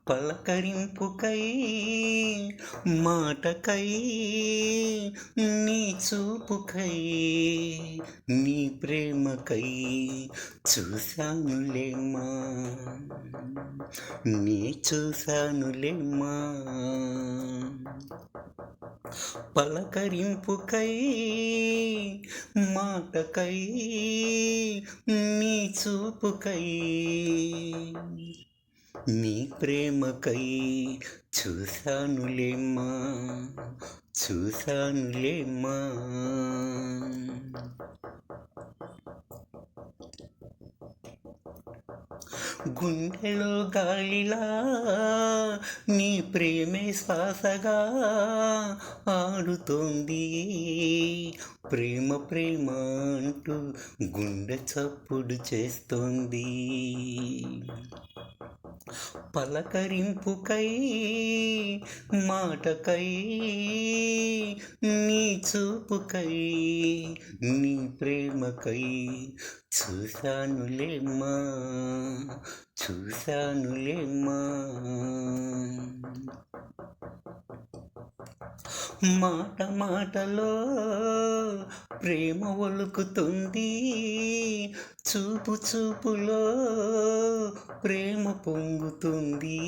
పలకరింపుకై మాటకై నీ చూపుకై నీ ప్రేమకై చూశానులేమ్మా నీ చూశానులేమ్మా పలకరింపుకై మాటకై నీ చూపుకై నీ ప్రేమకై చూశానులేమ్మా చూశానులేమ్మా గుండెలో గాలిలా నీ ప్రేమే శ్వాసగా ఆడుతోంది ప్రేమ ప్రేమ అంటూ గుండె చప్పుడు చేస్తోంది పలకరింపుకై మాటకై నీ చూపుకై నీ ప్రేమకై చూశానులేమ్మా చూశానులేమ్మా మాట మాటలో ప్రేమ ఒలుకుతుంది చూపు చూపులో ప్రేమ పొంగుతుంది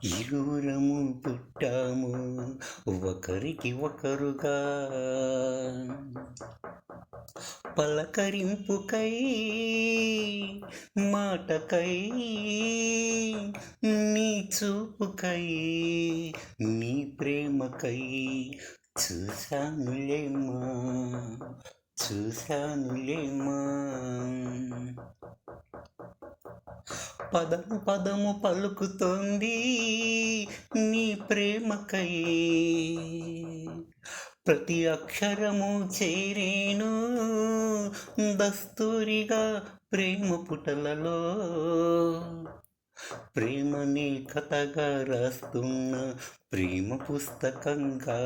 ఇరువురము పుట్టాము ఒకరికి ఒకరుగా పలకరింపుకై మాటకై నీ చూపుకై నీ ప్రేమకై చూశానులేమ్మా చూశానులేమ్మా పదము పదము పలుకుతోంది నీ ప్రేమకై ప్రతి అక్షరము చేరేను దస్తూరిగా ప్రేమ పుటలలో ప్రేమని కథగా రాస్తున్న ప్రేమ పుస్తకంగా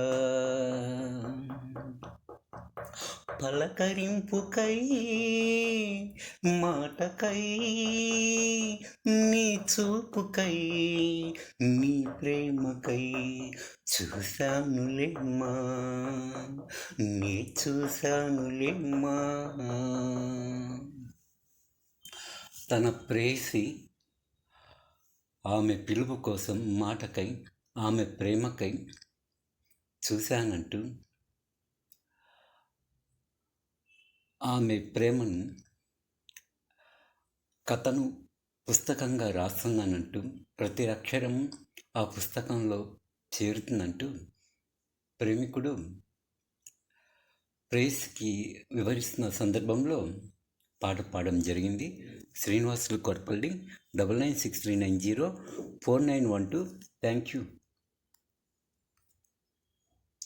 పలకరింపుకై మాటకై నీ చూపుకై నీ ప్రేమకై చూశానులేమ్మా నీ చూశానులేమ్మా. తన ప్రేయసి ఆమె పిలుపు కోసం మాటకై ఆమె ప్రేమకై చూశానంటూ ఆమె ప్రేమను కథను పుస్తకంగా రాస్తున్నానంటూ ప్రతి అక్షరం ఆ పుస్తకంలో చేరుతుందంటూ ప్రేమికుడు ప్రేయసికి వివరిస్తున్న సందర్భంలో పాట పాడడం జరిగింది. శ్రీనివాసులు కొట్పల్లి 9963904912. Thank you.